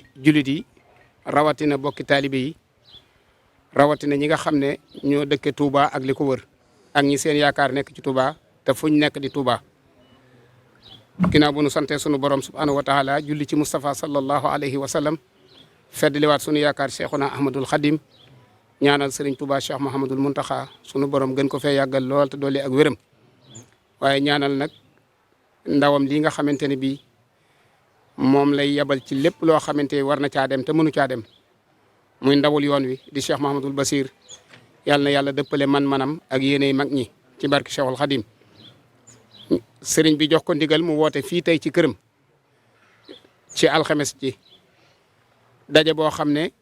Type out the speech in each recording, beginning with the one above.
jullit yi rawatina bokki taalibe yi rawatina ñi nga xam ne ñoo dëkke Touba ak li ko wër ak ñi seen yaakaar nekk ci Touba te fuñ nekk di Touba. ginnaaw bu nu sante sunu borom subhanahu wa taala julli ci Moustapha sallallahu alayhi wa sallam feddliwaat sunu yaakaar Cheikhuna Ahmadul Khadim ñaanal Serigne Touba Cheikh Mouhamadul Mountakha sunu borom gën ko fee yàggal lool te dolli ak wéram waaye ñaanal nag ndawam lii nga xamante ne bii moom lay yabal ci lépp loo xamante war na caa dem te mënu caa dem muy ndawul yoon wi di Cheikh Mouhamadul Basir yàlla na yàlla dëppale man-manam ak yéeney mag ñi ci barke Cheikhul Khadim sëriñ bi jox ko ndigal mu woote fii tey ci këram ci alxames ji daje boo xam ne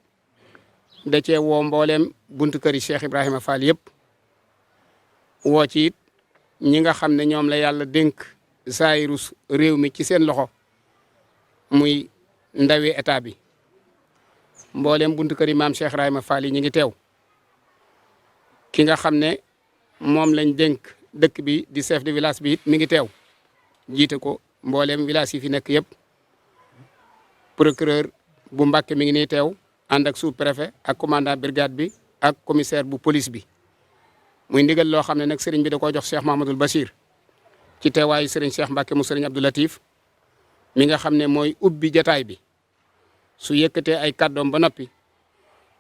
da cee woo mbooleem buntu kër yi Cheikh Ibrahima Fall yëpp woo ci it ñi nga xam ne ñoom la yàlla dénk saayirus réew mi ci seen loxo muy ndawi état bi mbooleem buntu kër yi maam Cheikh Ibrahima Fall yi ñu ngi teew ki nga xam ne moom lañ dénk dëkk bi di chef de village bi it mi ngi teew jiite ko mbooleem village yi fi nekk yëpp procureur bu Mbàkke mi ngi nii teew ànd ak sous-préfet ak commandant brigade bi ak commissaire bu police bi muy ndigal loo xam ne nag sëriñ bi da koo jox Cheikh Mahamadul Bachir ci teewaayu sëriñ Cheikh Mbàkke mu sëriñ Abdou Latif mi nga xam ne mooy ubbi jataay bi su yëkkatee ay kàddoom ba noppi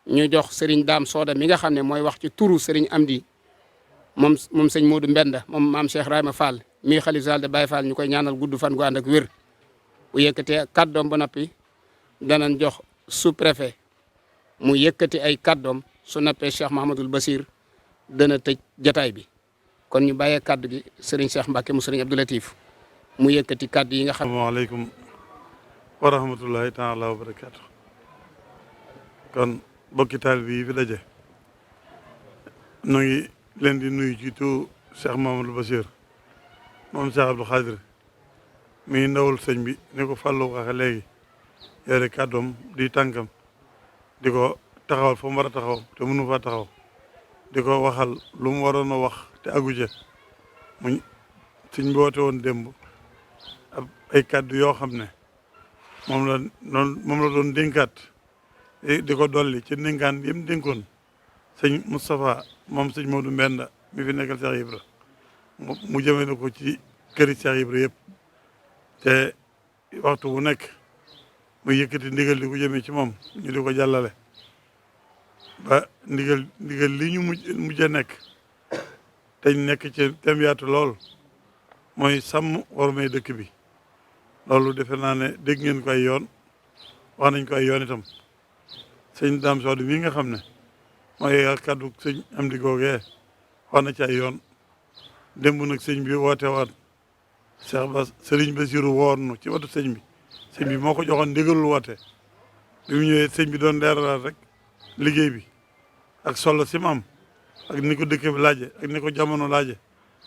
ñu jox sëriñ Daam Sooda mi nga xam ne mooy wax ci turu sëriñ Amdi moom sëñ Modou Mbenda moom maam Cheikh Ibrahima Fall mii xalif général de Baye Fall ñu koy ñaanal gudd fan gu ànd ak wér bu yëkkatee kàddoom ba noppi danañ jox sous-préfet mu yëkkati ay kàddoom su noppee Cheikh Mahamadul Basir dana tëj jataay bi kon ñu bàyyee kàddu gi sëriñ Cheikh Mbacke mu sëriñ Abdou Latif mu yëkkati kàddu yi nga xam. asalaamaaleykum wa rahmatullahi taala wa barakaatu. kon bokki taalibe yi fi daje nu ngi leen di nuyu ci tu Cheikh Mahamadul Basir moom Cheikh Abdou Khadir mi ndawul sëñ bi ni ko fàllu waxe léegi yore kàddoom di tànkam di ko taxawal fa mu war a taxaw te mënu fa taxaw di ko waxal lu mu waroon a wax te aguje mu suñ boote woon démb ay kàddu yoo xam ne moom la doon dénkaat di ko dolli ci ndénkaan yëpp dénkoon sëñ Moustapha moom sëñ Modou Mbenda mi fi nekkal Cheikh Ibra mu jëmee na ko ci këri Cheikh Ibra yëpp te waxtu bu nekk mu yëkkati ndigal di ko jëmee ci moom ñu di ko jàllale ba ndigal li ñu mujj a nekk te ñu nekk ci tem yaatu lool mooy sàmm wormay dëkk bi loolu defe naa ne dégg ngeen ko ay yoon wax nañ ko ay yoon itam sëñ Dame Sow mii nga xam ne mooy kàddu sëñ Amdi googee wax na ci ay yoon démb nag sëñ bi woote waat Cheikh Bass Sëriñ Basiru woor nu ci watu sëñ bi moo ko joxoon ndigalul woote bi mu ñëwee sëñ bi doon leeralaat rek liggéey bi ak solo si mu am ak ni ko dëkk bi laaje ak ni ko jamono laaje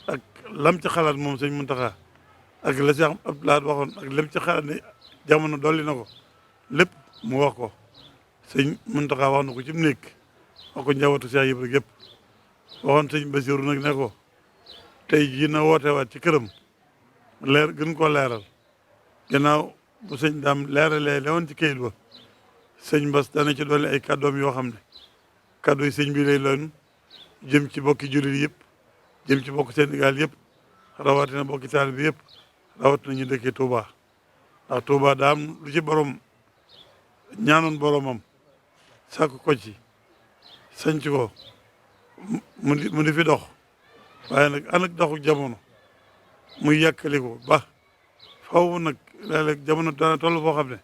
ak lam ci xalaat moom sëñ Muntaxa ak la Cheikh Abdoulaye waxoon ak lam ci xalaat ne jamono dolli na ko lépp mu wax ko sëñ Muntaxa wax na ko ci mu nekk wax ko njabootu Cheikh Ibra gépp waxoon sëñ Basiru nag ne ko tey jii na woote waat ci këram leer gën koo leeral gannaaw bu sëñ daam leeralee lewoon ci kayit ba sëñ Bass dana ci dolli ay kàddoom yoo xam ne kàddu yi sëñ bi lay loon jëm ci bokki jullit yëpp jëm ci bokki Sénégal yëpp rawatina bokki taal bi yëpp rawatina ñu dëkkee Touba ndax Touba daa am lu ci borom ñaanoon boromam sàkk ko ci sanc ko mu di fi dox waaye nag ànd ak doxu jamono muy yàkkali ko ba faw nag léeg-léeg jamono dana toll foo xam ne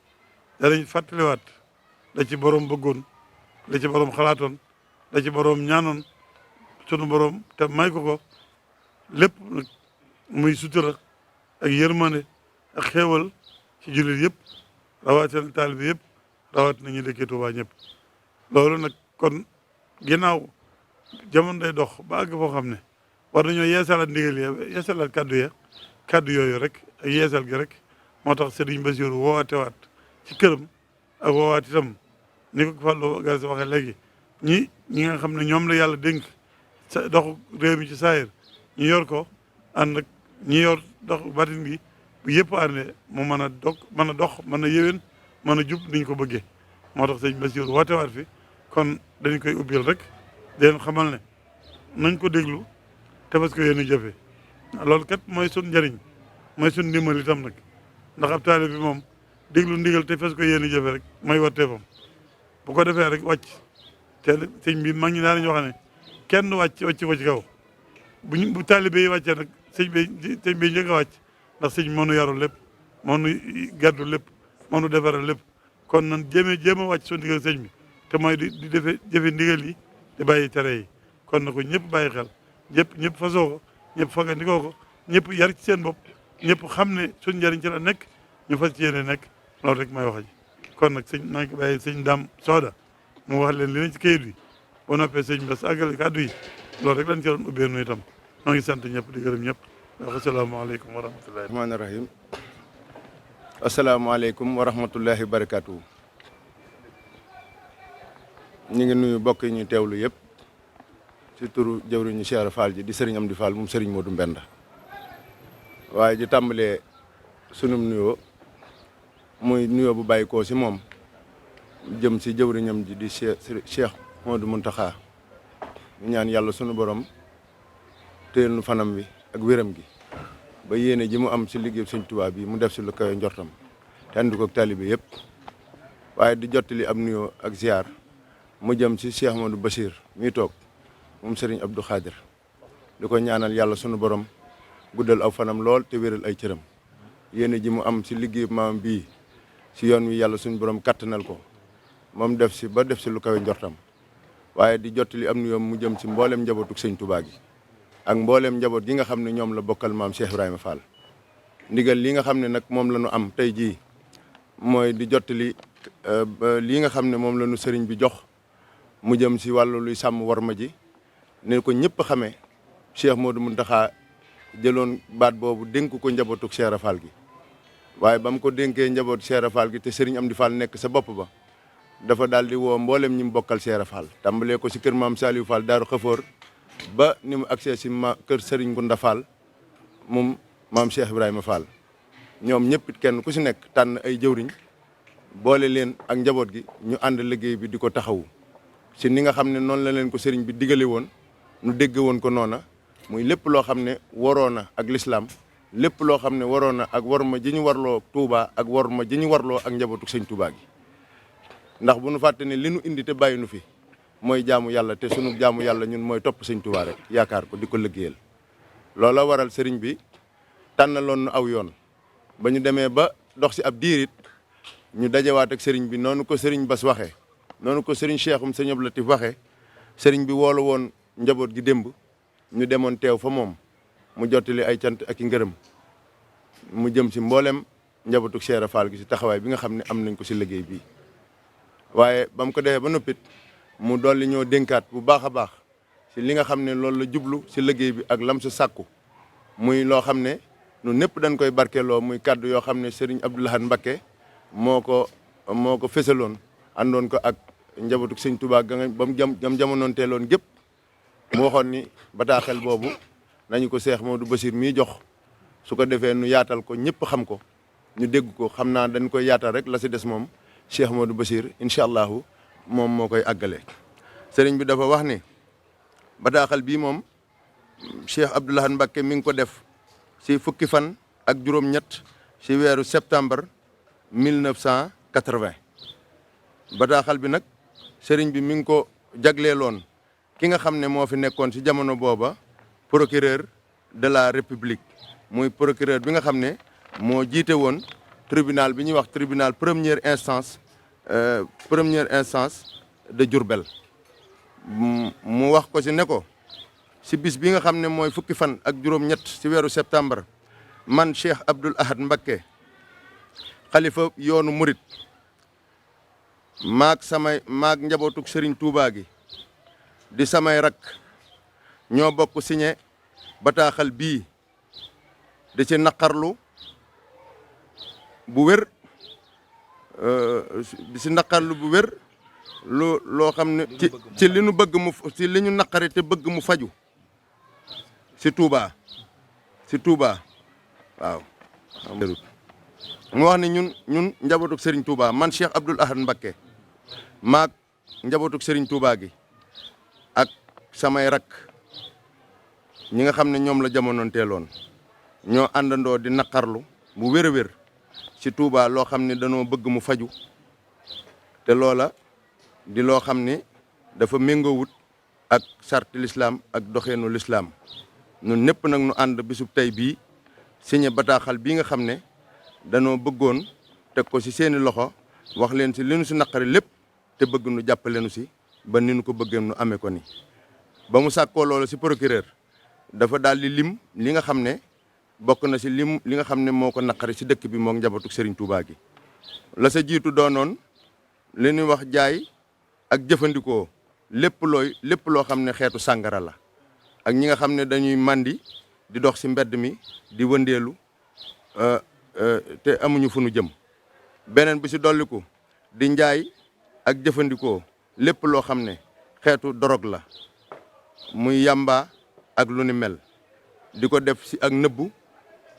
danañ fàttaliwaat la ci borom bëggoon la ci borom xalaatoon la ci borom ñaanoon sunu borom te may ko lépp nag muy sutura ak yërmande ak xéewal ci jullit yëpp rawatina taalibe bi yëpp rawatina ñu dëkkee Tuubaa ñëpp loolu nag kon ginnaaw jamono day dox ba àgg foo xam ne war nañoo yeesalaat ndigal yi yeesalaat kàddu yooyu rek ak yeesal gi rek moo tax Serigne Bassirou woowatewaat ci këram ak woowaat itam ni ko Fallou Gass waxee léegi ñi nga xam ne ñoom la yàlla dénk sa doxu réew mi ci saayir ñu yor ko ànd ak ñi yor dox batin gi bu yëpp àndee mu mën a dox mën a yéwén mën a jub niñ ko bëggee moo tax sëñ Bassirou woote waat fi kon dañ koy ubbil rek di leen xamal ne nañ ko déglu te fas ko yéene jëfe loolu kat mooy sun njëriñ mooy sun ndimbal itam nag ndax ab taalibe bi moom déglu ndigal te fas ko yéene jëfe rek mooy watteefam bu ko defee rek wàcc te sëñ bi mag ñi daa nañu wax ne kenn wàcc ko ci kaw bu taalibe yi wàccee nag sëñ bi njëkk a wàcc ndax sëñ moo nu yaru lépp moo nu gàddu lépp moo nu defaral lépp kon nan jéem a wàcc soo ndigal sëñ bi te mooy di jëfe ndigal yi di bàyyi tere yi kon na ko ñëpp bàyyi xel ñëpp fasoo ko ñëpp fagandikoo ko ñëpp yar ci seen bopp ñëpp xam ne suñ njëriñ ci la nekk ñu fas ci yéene nekk loolu rek may wax ji kon nag sëñ naa ngi bàyyi sëñ Dame Soda mu wax leen li ne ci kayit bi boo noppee sëñ Bass àggale kàddu yi loolu rek lañ ci doon ubbee nu itam noo ngi sant ñëpp di gërëm ñëpp wax asalaamaaleykum wa rahmatullahi rahmaani rahim asalaamaaleykum wa rahmatullahi wa barakaatu. ñu ngi nuyu mbokk yi ñu teewlu yëpp ci turu jëwriñu Cheikh Fall ji di sëriñ Amdi Fall moom sëriñ Modou Mbenda waaye di tàmbalee sunum nuyoo muy nuyoo bu bàyyi koo si moom jëm si jëwriñam ji di Cheikh Modou Mountakha ñu ñaan yàlla sunu borom téyel nu fanam wi ak wéram gi ba yéene ji mu am si liggéey sëñ Tuubaa bi mu def si lu kawe njortam te andi ko ak taalibe yëpp waaye di jottali am nuyoo ak ziar mu jëm si Cheikh Modou Bachir mi toog moom Serigne Abdou Khadir di ko ñaanal yàlla sunu borom guddal aw fanam lool te wéral ay cëram yéene ji mu am si liggéey maam bii si yoon wi yàlla sunu borom kattanal ko moom def si ba def si lu kawe njortam waaye di jottali am nuyoo mu jëm si mboolem njabootuk sëñ Tuubaa gi ak mboolem njaboot gi nga xam ne ñoom la bokkal maam Cheikh Ibrahima Fall ndigal li nga xam ne nag moom la ñu am tey jii mooy di jottali lii nga xam ne moom la ñu sëriñ bi jox mu jëm si wàllu luy sàmm warma ji ne ko ñëpp xamee Cheikh Modou Mountakha jëloon baat boobu dénk ko njabootuk Cheikh Fall gi waaye ba mu ko dénkee njaboot Cheikh Fall gi te sëriñ Amdi Fall nekk sa bopp ba dafa daal di woo mboolem ñi mu bokkal Cheikh Fall tàmbalee ko si kër maam Saliou Fall Daaru Xafoor ba ni mu accès si kër Serigne Gunda Fall moom maam Cheikh Ibrahima Fall ñoom ñëpp it kenn ku si nekk tànn ay jëwriñ boole leen ak njaboot gi ñu ànd liggéey bi di ko taxawu si ni nga xam ne noonu la leen ko sëriñ bi digale woon nu dégg woon ko noona muy lépp loo xam ne waroon na ak lislaam lépp loo xam ne waroon na ak war ma ji ñu warloo Touba ak war ma ji ñu warloo ak njabootu sëñ Touba gi ndax bu nu fàtte ne li nu indi te bàyyi nu fi mooy jaamu yàlla te sunu jaamu yàlla ñun mooy topp sëñ Touba rek yaakaar ko di ko liggéeyal loola waral sëriñ bi tànnaloon nu aw yoon ba ñu demee ba dox si ab diirit ñu dajewaat ak sëriñ bi noonu ko sëriñ Bass waxee noonu ko sëriñ Cheikhum sëñ Abdou Latif waxee sëriñ bi woolu woon njaboot gi démb ñu demoon teew fa moom mu jottali ay cant ak i ngërëm mu jëm si mboolem njabootu Cheikh Fall gi si taxawaay bi nga xam ne am nañ ko si liggéey bi waaye ba mu ko defee ba noppit mu dolli ñoo dénkaat bu baax a baax si li nga xam ne loolu la jublu si liggéey bi ak lam sa sàkku muy loo xam ne ñun ñëpp dañ koy barkeeloo muy kàddu yoo xam ne Serigne Abdou Lahad Mbacké moo ko fésaloon àndoon ko ak njabootu sëñ Touba ga ba mu jam jamonoon teeloon gépp mu waxoon ni bataaxel boobu nañu ko Cheikh Modou Bachir mii jox su ko defee nu yaatal ko ñëpp xam ko ñu dégg ko xam naa dañ koy yaatal rek la si des moom Cheikh Modou Bachir incha allahu moom moo koy àggale sëriñ bi dafa wax ni bataaxal bii moom Cheikh Abdou Lahad Mbacké mi ngi ko def si fukki fan ak juróom-ñett si weeru septembre 1980 bataaxal bi nag sëriñ bi mi ngi ko jagleeloon ki nga xam ne moo fi nekkoon si jamono booba procureur de la république muy procureur bi nga xam ne moo jiite woon tribunal bi ñuy wax tribunal première instance de Diourbel mu wax ko si ne ko si bis bi nga xam ne mooy fukki fan ak juróom-ñett si weeru septembre man Cheikh Abdoul Ahad Mbacké xalifa yoonu murit maag njabootug Serigne Touba gi di samay rak ñoo bokk signé bataaxal bii di ci naqarlu bu wér di ci naqarlu bu wér loo xam ne ci li ñu bëgg ci li ñu naqari te bëgg mu faju ci Touba waaw mu wax ni ñun njabootuk Serigne Touba man Cheikh Abdoul Ahad Mbacké maag njabootuk Serigne Touba gi ak samay rak ñi nga xam ne ñoom la jamonoon teeloon ñoo àndandoo di naqarlu bu wér a wér ci Touba loo xam ne danoo bëgg mu faju te loola di loo xam ne dafa méngoowut ak sarti l'islam ak doxeenu l'islam ñun ñëpp nag nu ànd bisub tey bii signé bataaxal bii nga xam ne danoo bëggoon teg ko ci seeni loxo wax leen ci li nu ci naqari lépp te bëgg nu jàppale nu ci ba ni nu ko bëggee nu amee ko ni ba mu sàkkoo loolu ci procureur dafa daal di lim li nga xam ne bokk na ci lim li nga xam ne moo ko naqari ci dëkk bi moom njabootu Serigne Touba gi la sa jiitu doonoon li ñuy wax jaay ak jëfandikoo lépp loo xam ne xeetu sàngara la ak ñi nga xam ne dañuy màndi di dox ci mbedd mi di wëndeelu te amuñu fu nu jëm beneen bi ci dolliku di njaay ak jëfandikoo lépp loo xam ne xeetu dorog la muy yamba ak lu ni mel di ko def ci ak nëbbu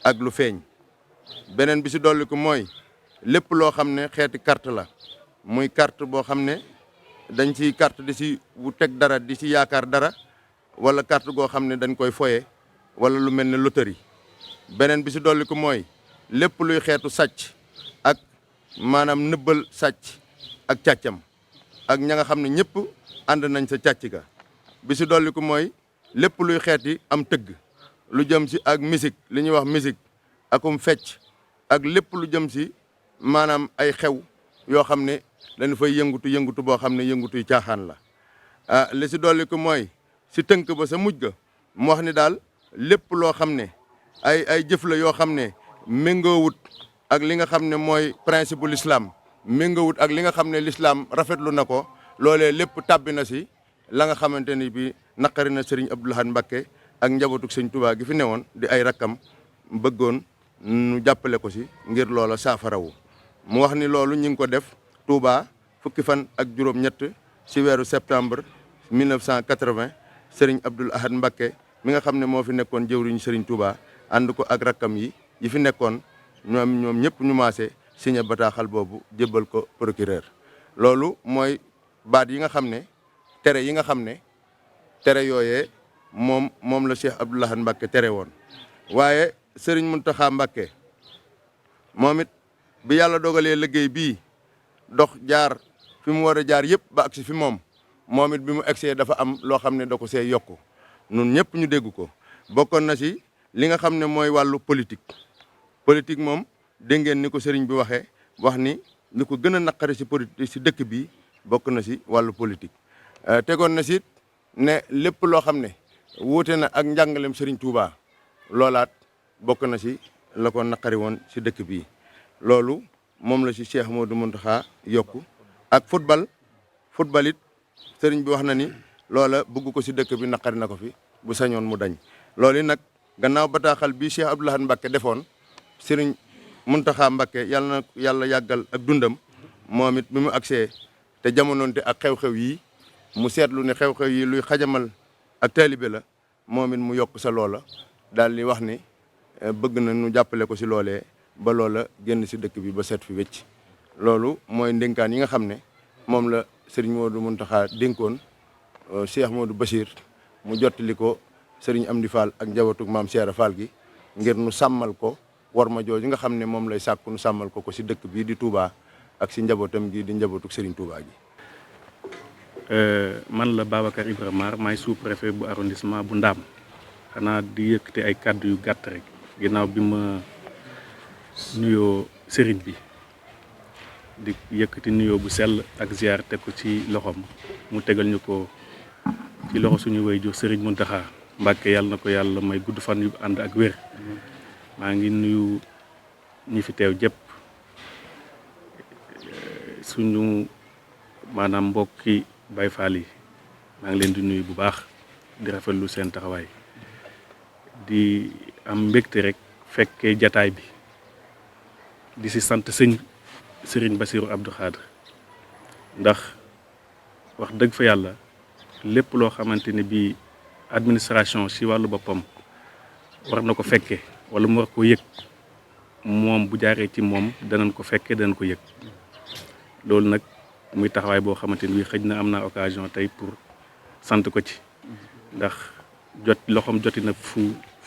ak lu feeñ beneen bi ci dolliku mooy lépp loo xam ne xeeti carte la muy carte boo xam ne dañ ci carte di ci wu teg dara di ci yaakaar dara wala carte goo xam ne dañ koy foye wala lu mel ne loterie beneen bi ci dolliku mooy lépp luy xeetu sàcc ak maanaam nëbbal sàcc ak càccam ak ña nga xam ne ñëpp ànd nañ sa càcc ga bi ci dolliku mooy lépp luy xeeti am tëgg lu jëm ci ak musique li ñuy wax musique akum fecc ak lépp lu jëm ci maanaam ay xew yoo xam ne dañu fay yëngutu boo xam ne yëngutuy caaxaan la li ci dolliku mooy ci tënk ba sa mujj ga mu wax ni daal lépp loo xam ne ay jëf la yoo xam ne méngoowut ak li nga xam ne mooy principe bu l'islam méngoowut ak li nga xam ne l'islam rafetlu na ko loolee lépp tàbbi na ci la nga xamante ni bi naqari na Serigne Abdoul Ahad Mbacké ak njabootuk Serigne Touba gi fi newoon di ay rakkam bëggoon nu jàppale ko ci ngir loola saafarawu mu wax ni loolu ñu ngi ko def Touba fukki fan ak juróom-ñett ci weeru septembre 1980 Serigne Abdoul Ahad Mbacké mi nga xam ne moo fi nekkoon jëwriñu Serigne Touba ànd ko ak rakkam yi fi nekkoon ñoom ñëpp ñu maase signé bataaxal boobu jébbal ko procureur loolu mooy baat yi nga xam ne tere yi nga xam ne tere yooyee moom la Cheikh Abdoul Ahad Mbacké tere woon waaye Serigne Mountakha Mbacké moom it bi yàlla dogalee liggéey bii dox jaar fi mu war a jaar yëpp ba agsi fi moom it bi mu egsee dafa am loo xam ne da ko see yokku nun ñëpp ñu dégg ko bokkoon na ci li nga xam ne mooy wàllu politique moom dégg ngeen ni ko sëriñ bi waxee wax ni li ko gën a naqari ci politique ci dëkk bi bokk na ci wàllu politique tegoon na ci ne lépp loo xam ne wuute na ak njàngalem sëriñ Touba loolaat bokk na ci la ko naqari woon ci dëkk bi loolu moom la ci Cheikh Modou Mountakha yokku ak football it sëriñ bi wax na ni loola bëgg ko ci dëkk bi naqari na ko fi bu sañoon mu dañ loolu nag gannaaw bataaxal bi Cheikh Abdoul Ahad Mbacké defoon sëriñ Mountakha Mbacké yàlla na yàlla yàggal ak dundam moom it bi mu agsee te jamonoonte ak xew-xew yi mu seetlu ne xew-xew yi luy xajamal ak taalibe la moom it mu yokk sa loola daal di wax ni bëgg na nu jàppale ko ci loolee ba loola génn ci dëkk bi ba set fi wecc loolu mooy ndénkaan yi nga xam ne moom la sëriñ Modou Mountakha dénkoon Cheikh Modou Bachir mu jottali ko sëriñ Amdi Fall ak njabootu maam Cheikh Fall gi ngir nu sàmmal ko war ma jooju nga xam ne moom lay sàkku nu sàmmal ko ci dëkk bii di Touba ak ci njabootam gi di njabootu sëriñ Touba gi. man la Babacar Ibrahima Mar maay sous-préfet bu arrondissement bu Ndaam xanaa di yëkkati ay kàddu yu gàtt rek ginnaaw bi ma nuyoo sëriñ bi di yëkkati nuyoo bu sell ak ziar teg ko ci loxoom mu tegal ñu ko ci loxo suñu waajur sëriñ Mountakha Mbacké yàlla na ko yàlla may gudd fan yu ànd ak wér maa ngi nuyu ñi fi teew jëpp suñu maanaam mbokki Baye Fall yi maa ngi leen di nuyu bu baax di rafetlu seen taxawaay di am mbégte rek fekkee jataay bi di si sant Serigne Bassirou Abdou Khadre ndax wax dëgg fa yàlla lépp loo xamante ne bii administration si wàllu boppam war na ko fekkee wala mu war ko yëg moom bu jaaree ci moom danañ ko fekkee danañ ko yëg loolu nag muy taxawaay boo xamante ni bii xëj na am naa occasion tey pour sant ko ci ndax loxoom joti na fu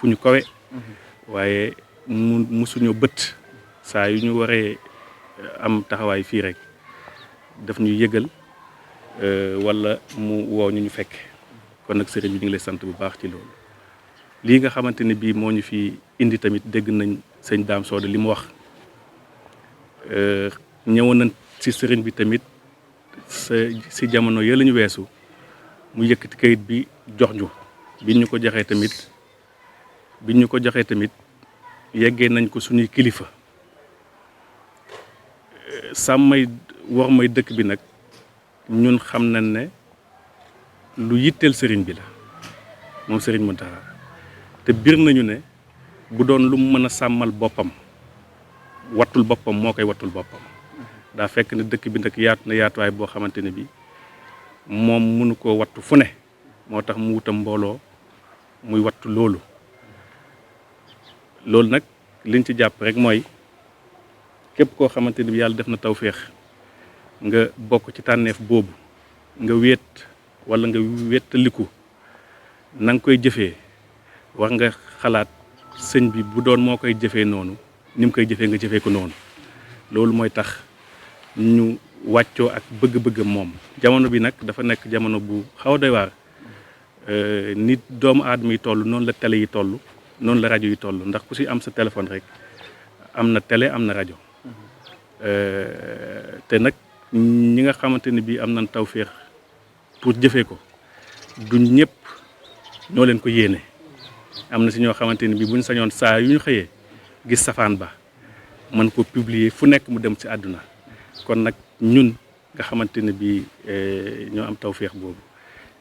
ñu kawe waaye musuñu bët saa yu ñu waree am taxawaay fii rek daf ñu yëgal wala mu woo ñu fekk kon nag sëriñ bi ñu ngi lay sant bu baax ci loolu lii nga xamante ne bii moo ñu fi indi tamit dégg nañ sëñ Dame Soda li mu wax ñëwoon nañ ci sëriñ bi tamit si jamono yële ñu weesu mu yëkkati kayit bi jox ñu biñ ñu ko joxee tamit yeggee nañ ko suñuy kilifa sàmmay war may dëkk bi nag ñun xam nañ ne lu yitteel sëriñ bi la moom sëriñ Mountakha te bir nañu ne bu doon lu mu mën a sàmmal boppam wattul boppam moo koy wattul boppam daa fekk ne dëkk bi nag yaatu na yaatuwaay boo xamante ne bi moom mënu koo wattu fu ne moo tax mu wutam mbooloo muy wattu loolu nag liñ ci jàpp rek mooy képp koo xamante ni bi yàlla def na tawféex nga bokk ci tànneef boobu nga wéet wala nga wéttaliku na nga koy jëfee war nga xalaat sëñ bi bu doon moo koy jëfee noonu ni mu koy jëfee nga jëfee ko noonu loolu mooy tax ñu wàccoo ak bëgg-bëgg moom jamono bi nag dafa nekk jamono bu xaw a doy waar nit doomu aadama yi toll noonu la télé yi toll noonu la rajo yi toll ndax ku si am sa téléphone rek am na télé am na rajo te nag ñi nga xamante ni bii am nañ tawféex pour jëfee ko du ñëpp ñoo leen ko yéene am na si ñoo xamante ni bii buñ sañoon saa yu ñu xëyee gis safaan ba mën ko publier fu nekk mu dem ci àdduna kon nag ñun nga xamante ne bii ñoo am tawféex boobu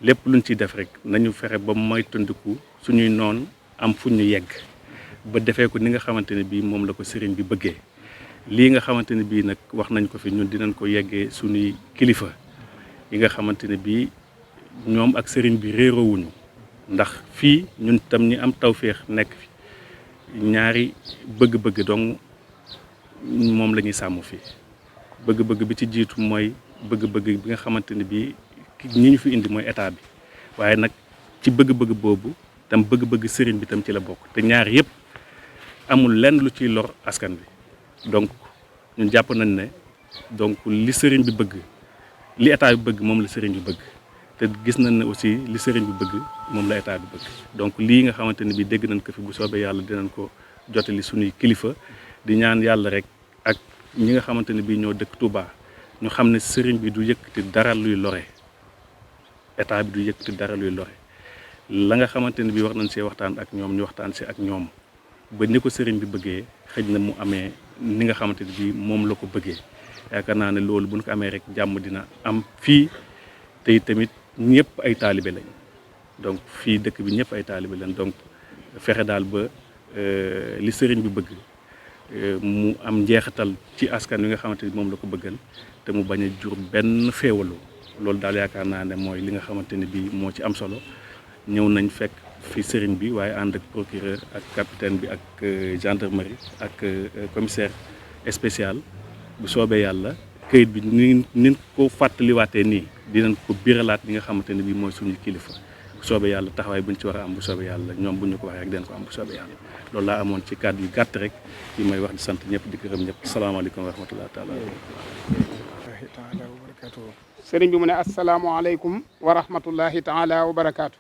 lépp luñ ciy def rek nañu fexe ba moytandiku suñuy noon am fuñ ñu yegg ba defee ko ni nga xamante ne bii moom la ko sëriñ bi bëggee lii nga xamante ne bii nag wax nañ ko fi ñun dinañ ko yeggee suñuy kilifa yi nga xamante ne bii ñoom ak sëriñ bi réeroowuñu ndax fii ñun tam ñi am tawféex nekk fi ñaari bëgg-bëgg donc moom la ñuy sàmm fii bëgg-bëgg bi ci jiitu mooy bëgg-bëgg bi nga xamante ne bii ñi ñu fi indi mooy état bi waaye nag ci bëgg-bëgg boobu tam bëgg-bëgg sëriñ bi tam ci la bokk te ñaar yëpp amul lenn lu ciy lor askan bi donc ñun jàpp nañ ne donc li sëriñ bi bëgg li état bi bëgg moom la sëriñ bi bëgg te gis nañ ne aussi li sëriñ bi bëgg moom la état bi bëgg donc lii nga xamante ne bii dégg nañ ko fi bu soobee yàlla dinañ ko jotali suñuy kilifa di ñaan yàlla rek ak ñi nga xamante ne bii ñoo dëkk Touba ñu xam ne sëriñ bi du yëkkati dara luy lore état bi du yëkkati dara luy lore la nga xamante ne bii wax nañ see waxtaan ak ñoom ñu waxtaan si ak ñoom ba ni ko sëriñ bi bëggee xëj na mu amee ni nga xamante ne bii moom la ko bëggee yaakaar naa ne loolu bu ñu ko amee rek jàmm dina am fii te tamit ñëpp ay taalibe lañ donc fii dëkk bi ñëpp ay taalibe lañ donc fexe daal ba li sëriñ bi bëgg mu am njeexital ci askan wi nga xamante ni moom la ko bëggal te mu bañ a jur benn féewaloo loolu daal yaakaar naa ne mooy li nga xamante ne bii moo ci am solo ñëw nañ fekk fi sëriñ bi waaye ànd ak procureur ak capitaine bi ak gendarmerie ak commissaire spécial bu soobee yàlla këyit bi ni ko fàttaliwaatee nii dinañ ko biralaat li nga xamante ne bii mooy suñu kilifa bu soobee yàlla taxawaay buñ ci war a am bu soobee yàlla ñoom bu ñu ko waxee rek dinañ ko am bu soobee yàlla loolu laa amoon ci kàddu yu gàtt rek yi may wax di sant ñëpp di gërëm ñëpp salaamaaleykum wa rahmatulah taala wa barakaatu. sëriñ bi mu ne asalaamaaleykum wa rahmatullahi taala wa barakaatu.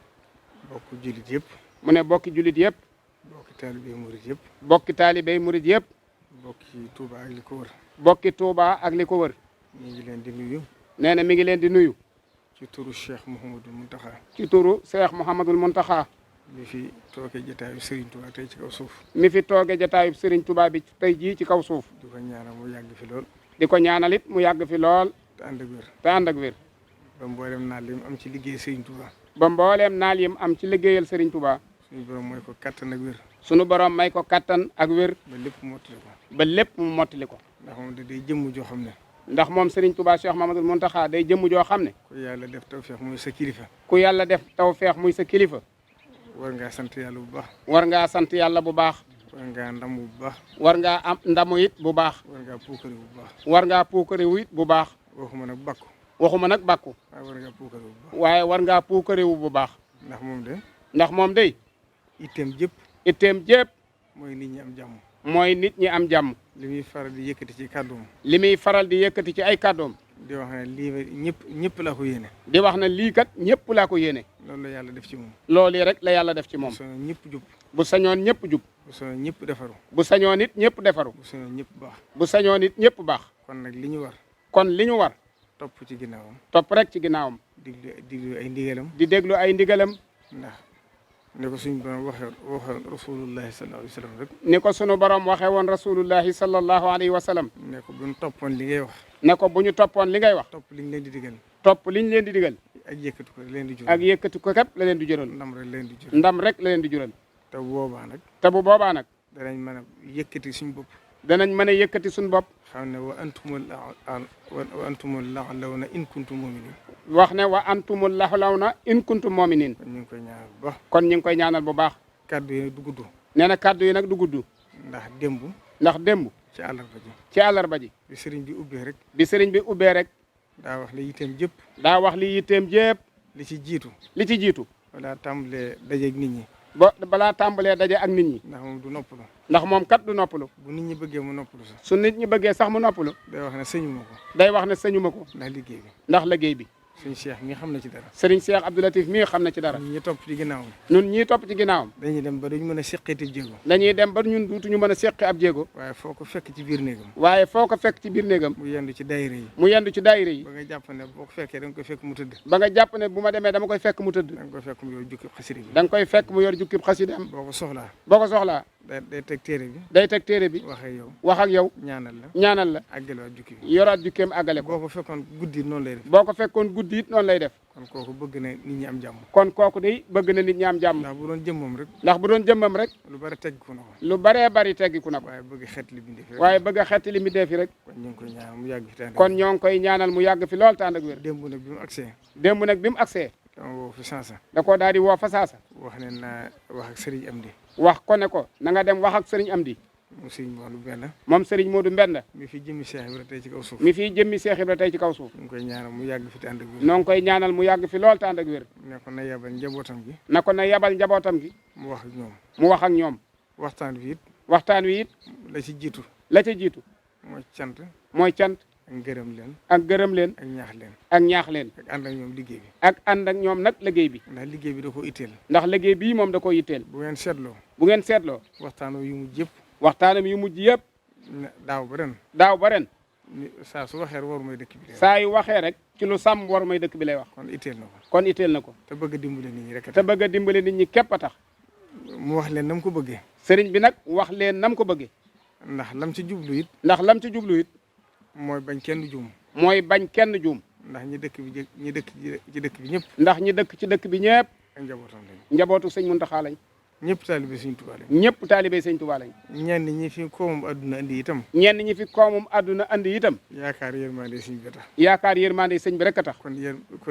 bokki jullit yëpp. mu ne bokki jullit yëpp. bokki taalibe murit yëpp. bokki taalibe murit yëpp. bokki Touba ak li ko wër. bokki Touba ak li ko wër. mi ngi leen di nuyu. nee na mi ngi leen di nuyu. ci turu Cheikh Mouhamadul Mountakha. ci turu Cheikh Mouhamadul Mountakha. mi fi tooge jataayu Serigne Touba tey ci kaw suuf. mi fi tooge jataayu Serigne Touba bi tey jii ci kaw suuf. di ko ñaanal mu yàgg fi lool. di ko ñaanal it mu yàgg fi lool. te ànd ak wér. te ànd ak wér. ba mboolem naal lim am ci liggéey Serigne Touba. ba mbooleem naal yim am ci liggéeyal Serigne Touba. suñu borom mooy ko kattan ak wér. sunu borom may ko kattan ak wér. ba lépp mottali ko. ba lépp mu mottali ko. ndax moom da day jëmm joo xam ne. ndax moom Serigne Touba Cheikh Mamadou Mountakha day jëmm joo xam ne. ku yàlla def tawfeex muy sa kilifa. ku yàlla def tawfeex muy sa kilifa. war ngaa sant yàlla bu baax. war ngaa sant yàlla bu baax. war ngaa ndamu bu baax. war ngaa am ndamu it bu baax. war ngaa puukare bu baax. war ngaa puukare wu it bu baax. waxuma nag bakku. waxuma nag bàkku. waaye war ngaa puukare bu baax. waaye war ngaa puukare wu bu baax. ndax moom de. itteem jëpp. itteem jépp. mooy nit ñi am jàmm. mooy nit ñi am jàmm. li muy faral di yëkkati ci kàddoom. li muy faral di yëkkati ci ay kàddoom. di wax ne lii ñëpp laa ko yéene. di wax ne lii kat ñëpp laa ko yéene. loolu la yàlla def ci moom. loolu rek la yàlla def ci moom. bu sañoon ñëpp jub. bu sañoon ñëpp jub. bu sañoon ñëpp defaru. bu sañoon it ñëpp defaru. bu sañoon ñëpp baax. bu sañoon it ñëpp baax. kon nag li ñu war. kon li ñu war. topp ci ginnaawam. topp rek ci ginnaawam. diglu ay ndigalam. di déglu ay ndigalam. ndax ni ko suñu borom waxee rasulullahi sallallahu alayhi wa sallam rek. ni ko sunu borom waxee woon rasulullahi sallallahu alayhi wa sallam. ne ko bu ñu toppoon li ngay wax. ne ko bu ñu toppoon li ngay wax. topp liñ leen di digal. topp liñ leen di digal. ak yëkkati ko leen di jural. ak yëkkati ko képp la leen di jural. ndam rek leen di jural. ndam rek la leen di jural. te bu boobaa nag. te bu boobaa nag. danañ mën a yëkkati suñu bopp. danañ mën a yëkkati suñu bopp. xam ne wa antumul la'lawna in kuntum mu'minin. wax ne wa antumul laxlawna in kuntum mu'minin. kon ñu ngi koy ñaanal bu baax. kon ñu ngi koy ñaanal bu baax. kaddu yi du gudd. nee na kaddu yi nag du gudd. ndax démb. ndax démb. ci àllarba ji. ci àllarba ji. bi sëriñ bi ubbee rek. bi sëriñ bi ubbee rek. daa wax li yitteem jëpp. daa wax li yitteem jépp. li ci jiitu. li ci jiitu. wala tàmbalee dajeeg nit ñi. balaa tàmbalee daje ak nit ñi. ndax moom du noppalu. ndax moom kat du noppalu. bu nit ñi bëggee mu noppalu sax. su nit ñi bëggee sax mu noppalu. day wax ne sëñu ma ko. day wax ne sëñu ma ko. ndax liggéey bi. ndax liggéey bi. sëñ Cheikh mi xam na ci dara. sëriñ Cheikh Abdou Latif mii xam na ci dara. ñun ñi topp ci ginnaawam. ñun ñii topp ci ginnaawam. dañuy dem ba duñ mën a seqeeti jéego. dañuy dem ba ñun duutuñu mën a seqi ab jéego. waaye foo ko fekk ci biir néegam. waaye foo ko fekk ci biir néegam. mu yendu ci daayira yi. mu yendu ci daayira yi. ba nga jàpp ne boo ko fekkee da nga koy fekk mu tëdd. ba nga jàpp ne bu ma demee dama koy fekk mu tëdd. da nga koy fekk mu yor jukkib xasida bi. da nga koy fekk mu yor jukkib xasidaam. boo ko soxlaa. boo ko soxlaa. day teg téere bi. day teg téere bi. wax ak yow. wax ak yow. ñaanal la. ñaanal la. àggalewaat jukki bi. yoraat jukkeem àggale ko. boo ko fekkoon guddi noonu lay def. boo ko fekkoon guddi it noonu lay def. kon kooku bëgg na nit ñi am jàmm. kon kooku day bëgg na nit ñi am jàmm. ndax bu doon jëmmam rek. ndax bu doon jëmmam rek. lu bari teggiku na ko. lu baree bari teggiku na ko. waaye bëgg xeet li bindee fi rek. waaye bëgg a xeet li bindee fi rek. kon ñu ngi koy ñaanal mu yàgg fi tànn. kon ñoo ngi koy ñaanal mu yàgg fi lool tànd ak wér. démb nag bi mu agsee. démb nag bi mu agsee. dama woo fi sansa. da koo daal di woo fa saasa. wax ne naa wax ak Serigne Amdi. wax ko ne ko na nga dem wax ak Serigne Amdi. moom Serigne Modou Mbenda. moom Serigne Modou Mbenda. mi fi jëmmi Cheikh Ibra tey ci kaw suuf. mi fi jëmmi Cheikh Ibra tey ci kaw suuf. ñu ngi koy ñaanal mu yàgg fi tànd ak wér. noo ngi koy ñaanal mu yàgg fi lool tànd ak wér. ne ko na yabal njabootam gi. na ko na yabal njabootam gi. mu wax ak ñoom. mu wax ak ñoom. waxtaan wi it. waxtaan wi it. la ci jiitu. la ca jiitu. mooy cant. mooy cant. ak gërëm leen. ak gërëm leen. ak ñaax leen. ak ñaax leen. ak ànd ak ñoom liggéey bi. ak ànd ak ñoom nag liggéey bi. ndax liggéey bi da koo itteel. ndax liggéey bii moom da koo yitteel. bu ngeen seetloo. bu ngeen seetloo. waxtaanoo yu mujj yëpp. waxtaanam yu mujj yëpp. daaw ba ren. daaw ba ren. saa su waxee war mooy dëkk bi. saa yu waxee rek ci lu sàmm war mooy dëkk bi lay wax. kon itteel na ko. kon itteel na ko. te bëgg a dimbale nit ñi rek. te bëgg a dimbale nit ñi képp a tax. mu wax leen nam ko bëggee. sëriñ bi nag wax leen nam ko bëggee. ndax lam ci jublu it. ndax lam ci jublu it. mooy bañ kenn juum. mooy bañ kenn juum. ndax ñi dëkk bi ñi dëkk ci dëkk bi ñëpp. ndax ñi dëkk ci dëkk bi ñëpp. ak njabootam lañ. njabootu sëñ Muntaxa lañ. ñëpp taalibe sëñ Tuubaa lañ. ñëpp taalibe sëñ Tuubaa lañ. ñenn ñi fi koomum adduna andi itam. ñenn ñi fi koomum adduna andi itam. yaakaar yërmande sëñ bi tax. yaakaar yërmande sëñ bi rek a tax. kon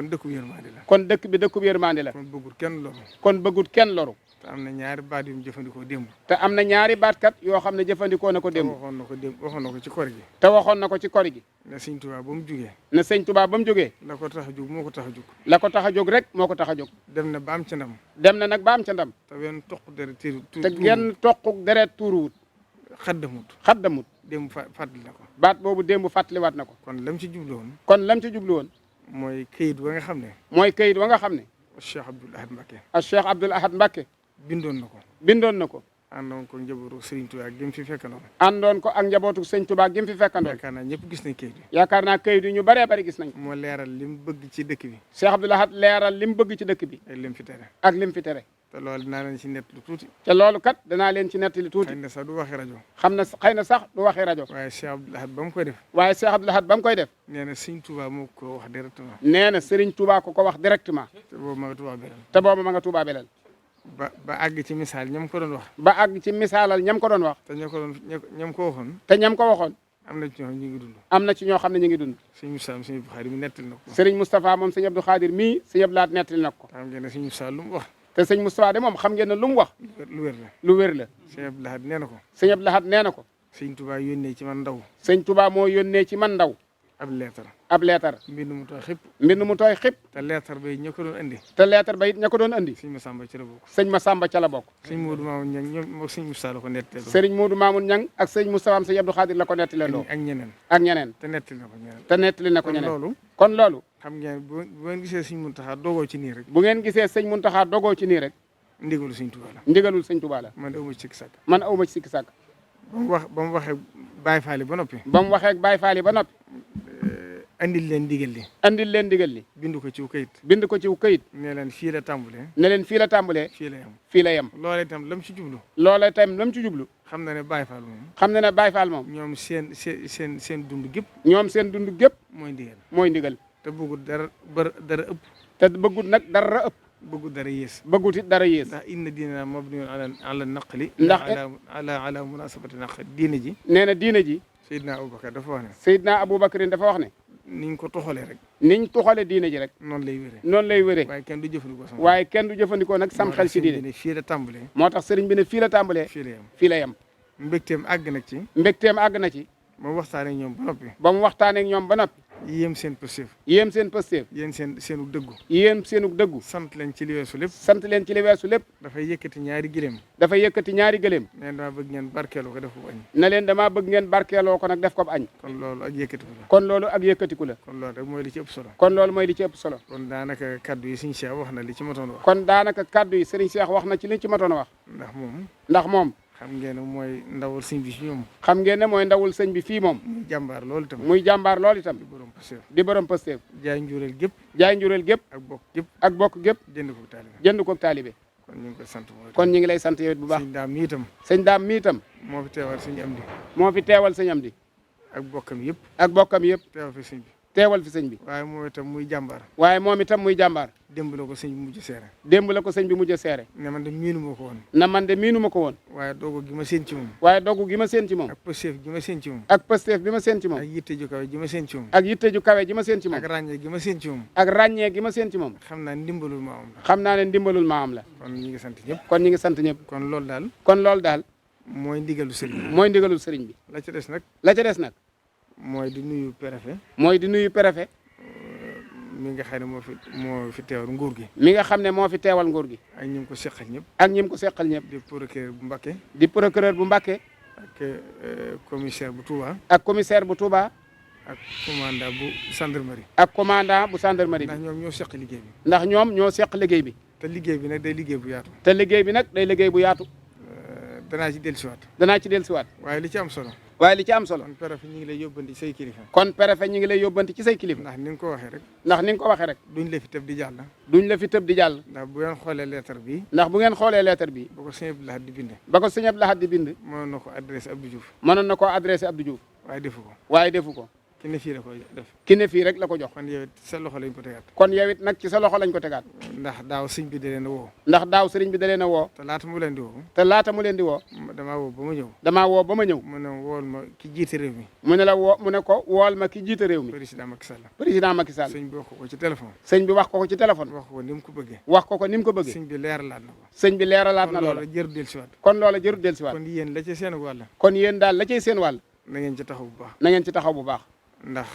dëkkub yërmande la. kon dëkk bi dëkkub yërmande la. kon bëggul kenn loru. kon bëggut kenn loru. te am na ñaari baat yu mu jëfandikoo démb. te am na ñaari baatkat yoo xam ne jëfandikoo na ko démb. waxoon na ko ci kor gi. te waxoon na ko ci kor gi. ne sëñ Tuubaa ba mu jugee. ne sëñ Tuubaa ba mu jógee. la ko tax a jóg moo ko tax a jóg. la ko tax a jóg rek moo ko tax a jóg. dem na ba am ca ndam. dem na nag ba am ca ndam. te wenn toq deret te genn toquk deret tuuruwut. xaddamut. démb fàttali na ko. baat boobu démb fàttaliwaat na ko. kon lam ci jublu woon. kon lam ci jublu woon. mooy këyit wa nga xam ne. mooy këyit wa nga xam ne. Cheikh Abdoul Ahad Mbacké. ak Cheikh Abdoul Ahad Mbacké. bindoon na ko. bindoon na ko. àndoon ko njabootu Serigne Touba gi mu fi fekkandoon. àndoon ko ak njabootu sëñ Touba gi mu fi fekkandoon. yaakaar naa ñëpp gis nañ këyit bi. yaakaar naa këyit yi ñu baree bari gis nañ ko. moo leeral li mu bëgg ci dëkk bi. Cheikh Abdoul Ahad leeral li mu bëgg ci dëkk bi. ak lim fi tere. ak lim fi tere. te loolu dinaa leen ci nett lu tuuti. te loolu kat danaa leen ci nettali tuuti. xëy na sax du waxee rajo. xëy na sax du waxee rajo. waaye Cheikh Abdoul Ahad ba mu koy def. waaye Cheikh Abdoul Ahad ba mu koy def. nee na Serigne Touba moo ko wax directement. nee na Serigne Touba ko wax directement. te boobu ma nga Touba belal. te boobu ma nga Touba belal. ba àgg ci misaal ñam ko doon wax. ba àgg ci misaalal ñam ko doon wax. te ñam ko waxoon. te ñam ko waxoon. am na ci ñoo xam ñu ngi dund. am na ci ñoo xam ne ñu ngi dund. sëñ Moussa sëñ Abdou Khadir mi nettali na ko. Serigne Moustapha moom sëñ Abdou Khadir mii sëñ Abdou Lahad nettali na ko. xam ngeen ne sëñ Moussa lu mu wax. te sëñ Moustapha de moom xam ngeen ne lu mu wax lu wér la. lu wér la. Sëñ Abdou Lahad nee na ko. sëñ Abdou Lahad nee na ko. sëñ Touba yónnee ci man ndaw. sëñ Touba moo yónnee ci man ndaw. ab leetar. ab leetar. mbind mu tooy xëpp. mbind mu tooy xëpp. te leetar ba it ña ko doon andi. te leetar ba it ña ko doon andi. sëñ Massamba ci la bokk. sëñ Massamba ca la bokk. sëñ Modou Mamoun Niang ñoom moom sëñ Moussa la ko nettali. sëriñ Modou Mamoun Niang ak sëñ Moustapha am sëñ Abdou Khadir la ko nettali loo. ak ñeneen. ak ñeneen. te nettali na ko ñeneen. te nettali na ko kon ñeneen. loolu. kon loolu. xam ngeen bu ngeen gisee sëñ Muntaxa dogoo ci nii rek. bu ngeen gisee sëñ Muntaxa dogoo ci nii rek. ndigalu sëñ Touba la. ndigalul sëñ Touba la. man awma ci sikki sàkk. man awma ci sikki sàkk. ba mu waxee Baye Fall ba noppi. ba mu waxee Baye Fall ba noppi. andil leen ndigal li. andil leen ndigal li. bind ko ci kayit. bind ko ci kayit. ne leen fii la tàmbalee. ne leen fii la tàmbalee. fii la yem. fii la yem. loolee itam lam ci jublu. loolee itam lam ci jublu. xam na ne Baye Fall moom. xam na ne Baye Fall moom. ñoom seen dund gépp. ñoom seen dund gépp. mooy ndigal. mooy ndigal. te bëggul dara ëpp. te bëggul nag dara ëpp. bëggul dara yées. bëggut it dara yées. ndax inna diina mabniyun ala naqli. ndax ala munasabati naqli diine ji. nee na diine ji. Seydina Aboubacar dafa wax ne. Seydina Aboubacar dafa wax ne. niñ ko toxalee rek. niñ toxalee diine ji rek. noonu lay wéree. noonu lay wéree. waaye kenn du jëfandikoo sama. waaye kenn du jëfandikoo nag sam xel ci diine. fii la tàmbalee. moo tax sëriñ bi ne fii la tàmbalee. fii la yem. fii la yem. mbégteem àgg na ci. mbégteem àgg na ci. ba mu waxtaanee ñoom ba noppi. ba mu waxtaanee ak ñoom ba noppi. yéem seen pësteef. yéem seen pësteef. yéen seenu dëggu. yéem seenu dëggu. sant leen ci li weesu lépp. sant leen ci li weesu lépp. dafay yëkkati ñaari gileem. dafay yëkkati ñaari gëléem. nee dama bëgg ngeen barkeeloo ko def ko añ. na leen damaa bëgg ngeen barkeeloo ko nag def ko añ. kon loolu ak yëkkatiku la. kon loolu ak yëkkatiku la. kon loolu rek mooy li ci ëpp solo. kon loolu mooy li ci ëpp solo. kon daanaka kaddu yi Sëriñ Cheikh wax na li ci matoon wax. kon daanaka kaddu yi Serigne Cheikh wax na ci li ci matoon a wax. ndax moom. xam ngeen ne mooy ndawal sëñ bi ci ñoom. xam ngeen ne mooy ndawul sëñ bi fii moom. muy jàmbaar loolu itam. muy jàmbaar loolu itam. di borom Pastef. di borom Pastef. jaay njureel gépp. jaay njureel gépp. ak bokk gépp. ak bokk gépp. jënd ko taalibe. jënd ko taalibe. kon ñu ngi koy sant mooy. kon ñu ngi lay sant yow it bu baax. sëñ daam mi itam. sëñ daam mi itam. moo fi teewal sëñ Amdi. moo fi teewal sëñ Amdi. ak bokkam yëpp. ak bokkam yëpp. teewal fi sëñ bi. teewal fi sëñ bi. waaye moom itam muy jàmbaar. waaye moom itam muy jàmbaar. démb la ko sëñ bi mujj seere. démb la ko sëñ bi mujj a seere. ne man de miinu ma ko woon. na man de miinu ma ko woon. waaye doogu gi ma seen ci moom. waaye dogu gi ma seen ci moom. ak pësteef gi ma seen ci moom. ak Pastef bi ma seen ci moom. ak yitte ju kawe ji ma seen ci moom. ak yitte ju kawe ji ma seen ci moom. ak ràññee gi ma seen ci moom. ak ràññee gi ma seen ci moom. xam naa ndimbalul ma am la. xam naa ne ndimbalul ma am la. kon ñi ngi sant ñëpp. kon ñi ngi sant ñëpp. kon loolu daal. kon loolu daal. mooy ndigalu sëriñ bi. mooy ndigalul sëriñ bi. la ca des nag. la ca des nag. mooy di nuyu préfet. mooy di nuyu préfet. mi nga xam ne moo fi teewal nguur gi. mi nga xam ne moo fi teewal nguur gi. ak ñi ko seqal ñëpp. ak ñi ko seqal ñëpp. di procureur bu Mbacké. di procureur bu Mbacké. ak commissaire bu Touba. ak commissaire bu Touba. ak commandant bu gendarmerie. ak commandant bu gendarmerie ndax bi. ñoom ñoo seq liggéey bi. ndax ñoom ñoo seq liggéey bi. te liggéey bi nag day liggéey bu yaatu. te liggéey bi nag day liggéey bu yaatu. danaa ci dellusiwaat. danaa ci dellusiwaat. waaye li ci am solo. waaye li ci am solo. kon préfet ñu ngi lay yóbbanti say kilifa. kon préfet ñu ngi lay yóbbanti ci say kilifa. ndax ni nga ko waxee rek. ndax ni nga ko waxee rek. duñ la fi tëb di jàll. duñ la fi tëb di jàll. ndax bu ngeen xoolee lettre bi. ndax bu ngeen xoolee lettre bi. ba ko sëñ Abdou Lahad di bind. ba ko sëñ Abdou Lahad di bind. mënoon na ko adressé Abdou Diouf. mënoon na koo adressé Abdou Diouf. waaye defu ko. waaye defu ko. ki ne fii la koy def. ki ne fii rek la ko jox. kon yow it sa loxo lañ ko tegaat. kon yow it nag ci sa loxo lañ ko tegaat. ndax daaw sëñ bi da leen a woo. ndax daaw sëriñ bi da leen a woo. te laata mu leen di woo. te laata mu leen di woo. damaa woo ba ma ñëw. damaa woo ba ma ñëw. mu ne wool ma ki jiite réew mi. mu ne la woo mu ne ko wool ma ki jiite réew mi. président Macky Sall. président Macky Sall. sëñ bi wax ko ci téléphone. sëñ bi wax ko ci téléphone. wax ko ni mu ko bëggee. wax ko ni mu ko bëggee. sëñ bi leeralaat na ko. sëñ bi leeralaat na kon loola. loola jërul dellusiwaat. kon loola jërul dellusiwaat. kon yéen la ci seen wàll. kon yéen daal la cay seen wàll. na ngeen ci taxaw bu baax. na ngeen ci taxaw bu baax. ndax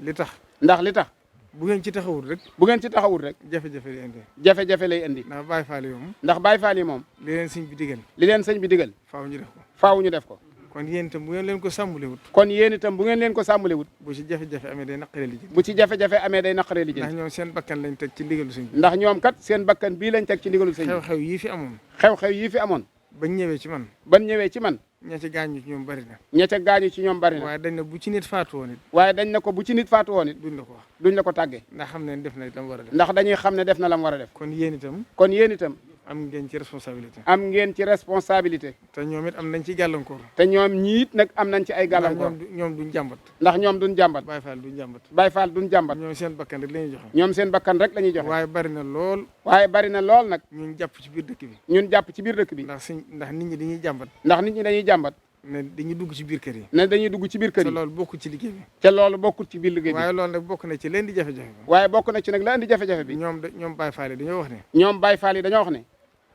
li tax. ndax li tax. bu ngeen ci taxawul rek. bu ngeen ci taxawul rek. jafe-jafe lay indi. jafe-jafe lay indi. ndax Baye Fall yi moom. ndax Baye Fall yi moom. li leen sëñ bi digal. li leen sëñ bi digal. faaw ñu def ko. faaw ñu def ko. kon yéen itam bu ngeen leen ko sàmmulewut. kon yéen itam bu ngeen leen ko sàmmalewut. bu ci jafe-jafe amee day naqaree li bu ci jafe-jafe amee day naqaree li ndax ñoom seen bakkan lañ teg ci ndigalu sëñ bi. ndax ñoom kat seen bakkan bii lañ teg ci ndigalu sëñ bi. xew-xew yii fi amoon. xew-xew yii fi amoon. bañ ñëwee ci man. ban ñëwee ci man. ña ci gaañu ci ñoom bari na. ña ca gaañu ci ñoom bari na. waaye dañ ne bu ci nit faatu woon it. waaye dañ ne ko bu ci nit faatu woon it. duñ la ko wax. duñ la ko tàggee. ndax xam ne def na lam war a def. ndax dañuy xam ne def na lam war a def. kon yéen itam. kon yéen itam. am ngeen ci responsabilité. am ngeen ci responsabilité. te ñoom it am nañ ci gàllankoor. te ñoom ñiit nag am nañ ci ay gàllankoor. ndax ñoom duñ jàmbat. ndax ñoom duñ jàmbat. Baye Fall duñ jàmbat. Baye Fall duñ jàmbat. ñoom seen bakkan rek la ñuy joxe. ñoom seen bakkan rek la ñuy joxe. waaye bari na lool. waaye bari na lool nag. ñun jàpp ci biir dëkk bi. ñun jàpp ci biir dëkk bi. ndax nit ñi dañuy jàmbat. ndax nit ñi dañuy jàmbat. ne dañuy dugg ci biir kër yi. ne dañuy dugg ci biir kër te yi. loolu bokkul ci liggéey bi. te loolu bokkul ci biir liggéey bi. waaye loolu nag bokk na ci leen di jafe-jafe bi. waaye bokk na ci nag la indi jafe-jafe bi. ñoom Baye Fall yi dañoo wax ne. ñoom Baye Fall yi dañoo wax ne.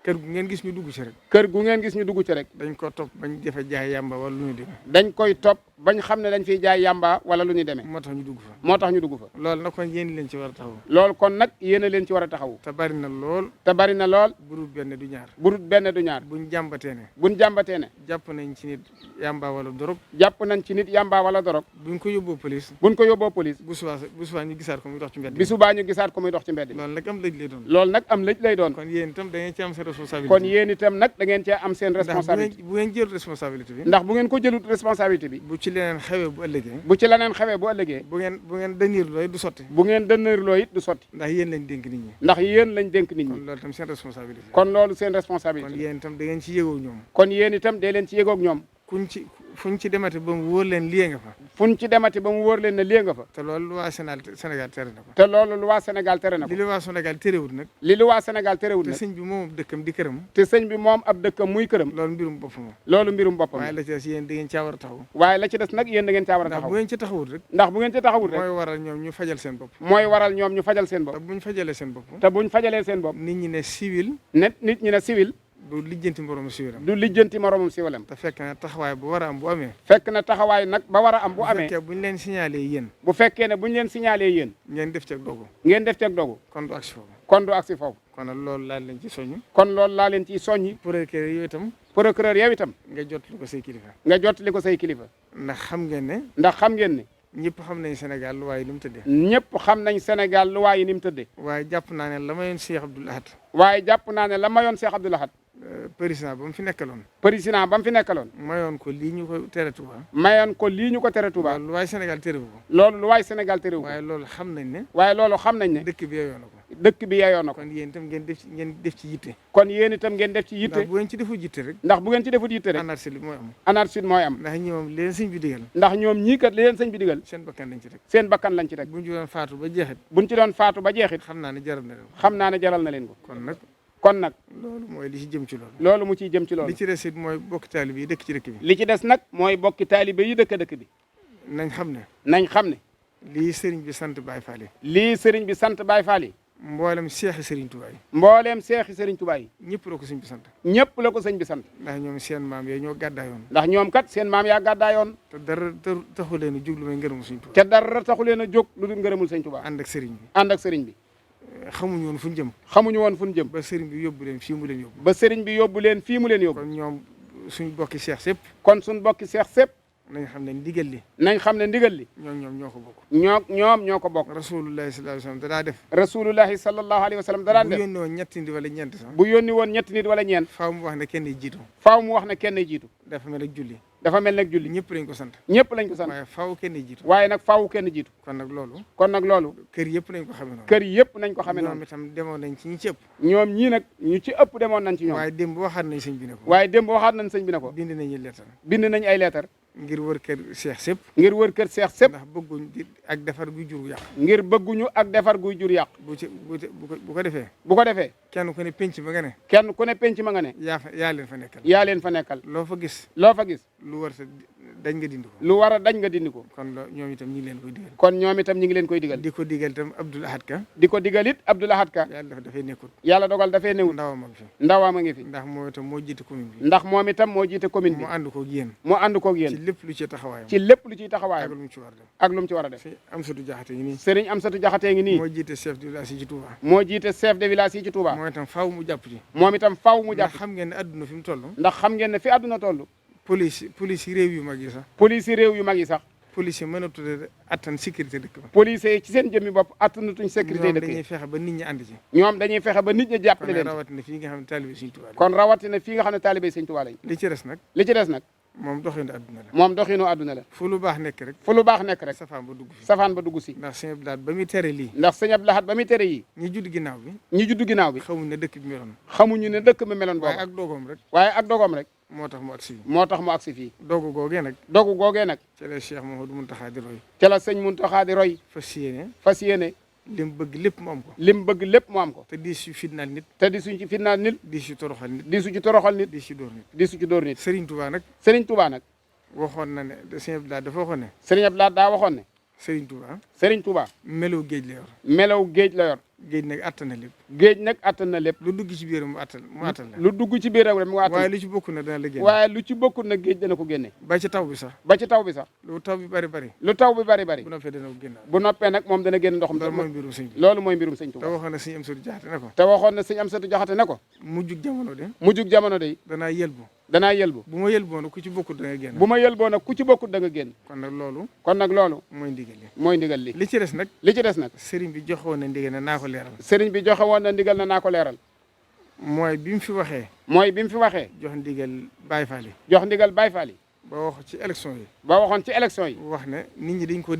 kër gu ngeen gis ñu dugg ci rek. kër gu ngeen gis ñu dugg ci rek. dañ ko topp bañ defe jaay yàmba wala lu ñu demee. dañ koy topp bañ xam ne dañ fiy jaay yàmba wala lu ñu demee. moo tax ñu dugg fa. moo tax ñu dugg fa. loolu nag kon yéen leen ci war a taxaw. loolu kon nag yéen a leen ci war a taxaw. te bari na lool. te bari na lool. burut benn du ñaar. burut benn du ñaar. buñ jàmbatee ne. buñ jàmbatee ne. jàpp nañ ci nit yàmba wala dorog. jàpp nañ ci nit yàmba wala dorog. buñ ko yóbboo police. buñ ko yóbboo police. bu subaa ñu gisaat ko muy dox ci mbedd. bi subaa ñu gisaat ko muy dox ci mbedd. loolu nag am lëj lay doon. loolu nag am lëj lay doon. kon yéen itam da ngeen ci am seen responsabilité. kon yéen itam nag da ngeen cee am seen responsabilité. bu ngeen jël responsabilité bi. ndax bu ngeen ko jëlut responsabilité bi. bu ci leneen xewee bu ëllëgee. bu ci leneen xewee bu ëllëgee. bu ngeen dëniir looy du sotti. bu ngeen dënërloo it du sotti. ndax yéen lañ dénk nit ñi. ndax yéen lañ dénk nit kon ñi. loolu itam seen responsabilité. kon loolu seen kon responsabilité. yéen itam da ngeen ci yëgoo ñoom. kon yéen itam dee leen ci yëgoog ñoom. fuñ ci demati ba mu wóor leen lii nga fa. fuñ ci demati ba mu wóor leen ne lii nga fa. te loolu lu waa Sénégal tere na ko. te loolu lu waa Sénégal tere na ko. li lu waa Sénégal terewut nag. li lu waa Sénégal terewut te nag. sëñ bi moom dëkkam di këram. te sëñ bi moom ab dëkkam muy këram. loolu mbirum boppam. loolu mbirum boppam. waaye la ci des yéen da ngeen caa war a taxaw. waaye la ci des nag yéen da ngeen caa war a ndax taxaw. bu ngeen ci taxawut rek. ndax bu ngeen ci taxawut rek. mooy waral ñoom ñu fajal seen bopp. mooy waral ñoom ñu fajal seen bopp. te buñ fajalee seen bopp. te buñ fajalee seen bopp. nit ñi ne civil. nit ñi ne civil. du lijjanti moromu civilam. du lijjanti moromum civilam. te fekk na taxawaay bu war a am bu amee. fekk na taxawaay nag ba war a am bu amee. bu fekkee buñ leen signalé yéen. bu fekkee ne buñ leen signalé yéen. ngeen def ci ak dogu. ngeen def ceeg dogu. kon du agsi foofu. kon du agsi foofu. kon nag loolu laal leen ci soñu. kon loolu laa leen ciy soññi. procureur yooyu itam. procureur yow itam. nga jotlu ko say kilifa. nga jottali ko say kilifa. ndax xam ngeen ne. ndax xam ngeen ne. ñëpp xam nañ Sénégal lu waaye ni mu tëddee. ñëpp xam nañ Sénégal lu waaye ni mu tëddee. waaye jàpp naa ne la mayoon Cheikh Abdoul Ahad. waaye jàpp naa ne la mayoon Cheikh Abdoul Ahad. président ba mu fi nekkaloon. président ba mu fi nekkaloon. mayoon ko lii ñu ko tere Touba. mayoon ko lii ñu ko tere Touba. loolu lu waaye Sénégal terewu ko. loolu lu waay Sénégal terewu ko. waaye loolu xam nañ ne. waaye loolu xam nañ ne. dëkk bi yeyoo na ko. dëkk bi yeyoo na ko. kon yéen itam ngeen def ci yitte. kon yéen itam ngeen def ci yitte. ndax bu ngeen ci defu yitte rek. ndax bu ngeen ci defut yitte rek. anarchie li mooy am. anarchie mooy am. ndax ñi moom leen sëñ bi digal. ndax ñoom ñii kat li leen sëñ bi digal. seen bakkan lañ ci teg. seen bakkan lañ ci teg. buñ ci doon faatu ba jeexit. buñ ci doon faatu ba jeexit. xam naa ne jaral na leen ko. xam naa ne jaral na leen ko. kon nag. nag. loolu mooy li ci jëm ci loolu. loolu mu ciy jëm ci loolu. li ci des it mooy bokki taalibe yi dëkk ci dëkk bi. li ci des nag mooy bokki taalibe yi dëkk bi. nañ xam ne. nañ xam ne. lii sëriñ bi sant Baye Fall yi. lii sëriñ bi sant Baye Fall yi. mboolem seexi sëriñ Touba yi. mbooleem seexi sëriñ Touba yi. ñëpp la ko sëñ bi sant. ñëpp la ko sëñ bi sant. ndax ñoom seen maam yooyu ñoo gàddaayoon. ndax ñoom kat seen maam yaa gàddaayoon. te dara taxu leen a jóg lu may ngërëmu sëñ Touba. te dara taxu leen a jóg lu dul ngërëmul sëñ Touba. ànd ak sëriñ bi. ànd ak sëriñ bi. xamuñu woon fu ñu jëm. xamuñu woon fu ñu jëm. ba sëriñ bi yóbbu leen fii mu leen yóbbu. ba sëriñ bi yóbbu leen fii mu leen yóbbu. kon ñoom suñ bokki seex sépp. kon suñ bokki seex sépp. nañ xam ne ndigal li. nañ xam ne ndigal li. ñoom ñoo ko bokk. ñoom ñoo ko bokk. rasulullahi sallallahu alayhi wa sallam daa def. rasulullahi sallallahu alayhi wa sallam da daan def. bu yónni woon ñetti nit wala ñeent sax. bu yónni woon ñetti nit wala ñeent. faaw mu wax ne kenn jiitu. faaw mu wax ne kenn jiitu. dafa mel ak julli. dafa mel nag julli. ñëpp lañ ko sant. ñëpp lañ ko sant. waaye faaw kenn jiitu. waaye nag faaw kenn jiitu. kon nag loolu. kër yëpp nañ ko xamee noonu. kër yëpp nañ ko xamee noonu. ñoom itam demoon nañ ci ñi ci ëpp. ñoom ñii nag ñu ci ëpp demoon nañ ci ñoom. waaye démb waxaat nañ sëñ bi ne ko. waaye démb waxaat nañ sëñ bi ne ko. bind nañu leetar. bind nañ ay leetar. ngir wër kër seex sépp. ngir wër kër seex sépp. ndax bëgguñ ak defar guy jur yàq. ngir bëgguñu ak defar guy jur yàq. bu ko defee. bu ko defee. kenn ku ne penc ma nga ne. kenn ku ne penc ma nga ne. yaa leen fa nekkal. yaa leen fa nekkal. loo fa gis. lu war dañ nga dindi ko. lu war a dañ nga dindi ko. kon ñoom itam ñi ngi leen koy digal. kon ñoom itam ñi ngi leen koy digal. di ko digal itam Abdoul Ahad Ka. di ko digal it Abdoul Ahad Ka. yàlla dafay nekkul. yàlla dogal dafay newul. ndawam a ngi fi. ndawam a ngi fi. ndax moom itam moo jiite commune bi. ndax moom itam moo jiite commune bi. mu ànd koog yéen. mu ànd koog yéen. ci lépp lu ci taxawaayam. ci lépp lu ciy taxawaayam. ak lu mu ci war a def. ak lu mu ci war a def. Amsatou Diakhaté ngi nii. Serigne Amsatou Diakhaté ngi nii. moo jiite chef de village yi ci Touba. moo jiite chef de village yi ci Touba. moom itam faaw mu jàpp ci. moom itam faaw mu jàpp. ndax xam ngeen ne adduna fi mu toll. ndax xam ngeen ne fi adduna toll. police yi réew yu mag yi sax. police yi réew yu mag yi sax. police yi mënatu attan sécurité dëkk ba. police yi ci seen jëmmi bopp attanatuñ sécurité dëkk dañuy fexe ba nit ñi ànd ci. ñoom dañuy fexe ba nit ñi jàppale leen. kon rawatina fii nga xam ne taalibe Sëñ Tuubaa. kon rawatina fii nga xam ne taalibe Sëñ Tuubaa lañ. li ci des nag. moom doxinu àdduna la. moom doxinu àdduna la. fu lu baax nekk rek. fu lu baax nekk rek. safaan ba dugg fi. safaan ba dugg si. ndax sëñ Abdou Lahad ba muy tere lii. ndax sëñ Abdou Lahad ba muy tere yii. ñi judd ginnaaw bi. xamuñ ne dëkk bi meloon. xamuñu ne dëkk bi meloon boobu. waaye ak dogoom rek. moo tax mu agsi fii. dogu googee nag. ca la Cheikh Mouhamadou Mountakha di roy. ca la sëñ Mountakha di roy. fas yéene. lim bëgg lépp mu am ko. te di su fitnaal nit. di su ci toroxal nit. di su ci dóor nit. Serigne Touba nag. waxoon na ne Sëñ Abdou Lahad dafa waxoon ne. Sëriñ Abdou Lahad daa waxoon ne. Serigne Touba. melaw géej la yor. géej nag àtt na lépp. géej nag attan na lépp. lu dugg ci biiram mu attan la. lu dugg ci biiram rek mu attan. waaye lu ci bokkul nag dana la génne. waaye lu ci bokkul nag géej dana ko génne. ba ci taw bi sax. ba ci taw bi sax. lu taw bi bari. lu taw bi bari. bu noppee dana ko génne. bu noppee nag moom dana génn ndoxam. loolu mooy mbirum sëñ bi. loolu mooy mbirum sëñ Tuubaa. te waxoon na sëñ Amsatu Jaxate ne ko. te waxoon na sëñ Amsatu Jaxate ne ko. mujjug jamono de. danaa yëlbu. bu ma yëlboo nag ku ci bokkul da nga génn. bu ma yëlboo nag ku ci bokkul da nga génn. kon nag loolu. mooy ndigal li. li ci des nag. sëriñ bi joxe woon na ndigal ne naa ko leeral. sëriñ bi joxe woon na ndigal ne naa ko leeral. mooy bi mu fi waxee. jox ndigal Baye Fall yi. ba wax ci élection yi. wax ne nit ñi dañ koo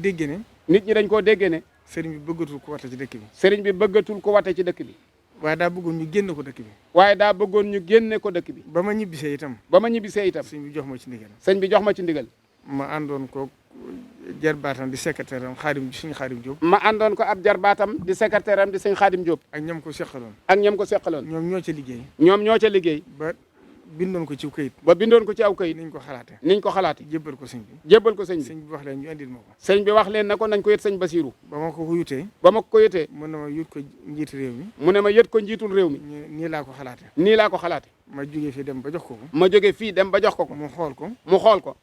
déggee ne. sëriñ bi bëggatul ko wate ci dëkk bi. waaye daa bëggoon ñu génne ko dëkk bi. ba ma ñibbisee itam. sëñ bi jox ma ci ndigal. ma àndoon ko jarbaatam di secrétaire am sëñ Xaadim Diop. ma àndoon ko ab jarbaatam di secrétaire am di sëñ Xaadim Diop. ak ñam ko seqaloon. ñoom ñoo ca liggéey. ba bindoon ko ci kayit. aw kayit. niñ ko xalaate. jébbal ko sëñ bi. sëñ bi wax leen ñu andil ma ko. sëñ bi wax leen na ko nañ ko yët sëñ Basiru. ba ma ko yutee. mu ne ma yët ko njiitul réew mi. nii laa ko xalaate. ma jógee fii dem ba jox ko ko. mu xool ko.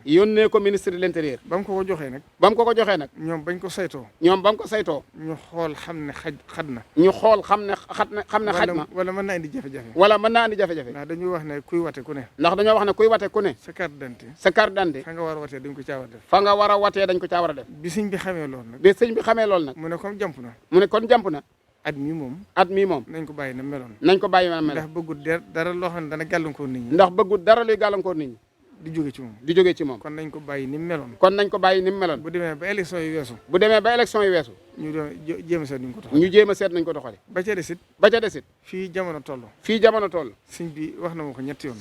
yónnee ko ministre de l'intérieur. ba mu ko joxee nag. ñoom bañ ko saytoo. ñu xool xam ne xad na. xaj na. wala mën naa indi jafe-jafe. ndax dañoo wax ne kuy wate ku ne. sa carte d'identité. fa nga war a watee dañ ko caa war a def. bi sëñ bi xamee loolu nag. mu ne kon jàmp na. at mi moom. nañ ko bàyyi na meloon. ndax bëggul dara loo xam ne dana gàllankoor nit ñi. ndax bëggul dara luy gàllankoor nit ñi. di jóge ci moom. kon nañ ko bàyyi ni mu meloon. bu demee ba élection yi weesu. ñu doon jéem a seet nañ ko doxale. ba ca desit. fii jamono toll. sëñ bi wax na ma ko ñetti yoon.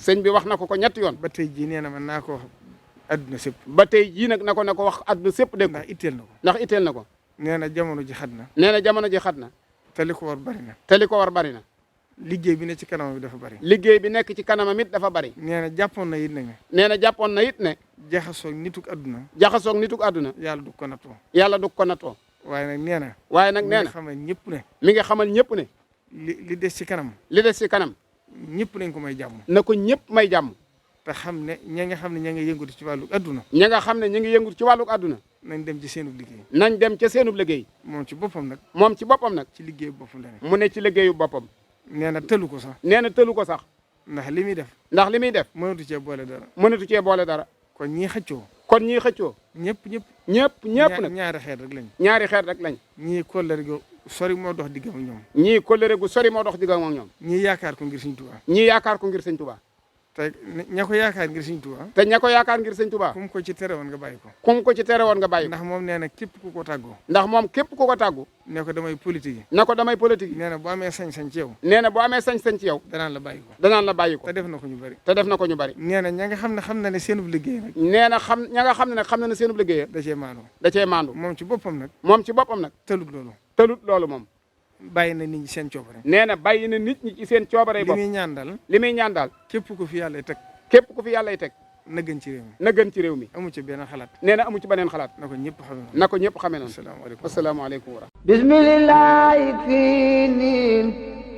ba tey jii nee na ma naa ko wax adduna sépp. ba tey jii nag na ko wax adduna sépp dégg ko. ndax itteel na ko. nee na jamono ji xat na. te li ko war bari na. liggéey bi nekk ci kanamam it dafa bari. nee na jàppoon na it ne. jaxasoog nituk adduna. yàlla du ko nattoo. waaye nag nee na. mi nga xamal ñëpp ne. li des ci kanam. ñëpp nañ ko may jàmm. na ko ñëpp may jàmm. te xam ne ña nga xam ne ña ngi yëngatu ci wàllu adduna. nañ dem ci seenub liggéey. moom ci boppam nag. ci liggéeyu boppam la ne. mu ne ci liggéeyu boppam. nee na tëlu ko sax. ndax li muy def. mënatu cee boole dara. kon ñii xëccoo. ñëpp nag. ñaari xeet rek lañ. ñii kóllëre gu sori moo dox diggam ak ñoom. ñii yaakaar ko ngir Sëñ Tuubaa. te ña ko yaakaar ngir Sëñ Tuubaa. kum ko ci tere woon nga bàyyi ko. ndax moom nee na képp ku ko tàggu. ne ko damay politique. nee na boo amee sañ-sañ ci yow. danaan la bàyyi ko. te def na ko ñu bari. nee na ña nga xam ne seenub liggéey nag. da cee maandu. moom ci boppam nag. tëlut loolu moom. bàyyi na nit ñi seen coobare. nee na bàyyi na nit ñi ci seen coobare bopp. li muy ñaan daal. képp ku fi yàllay teg. na gën ci réew mi. amu ci beneen xalaat. nee na amu ci beneen xalaat. na ko ñëpp xamee noonu. asalaamaaleykum wa rahmatulah. bismillahi fii niin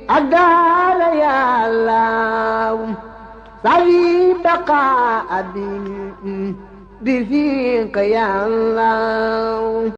ak daala yàlla sawi baqa abi bi fiika yàlla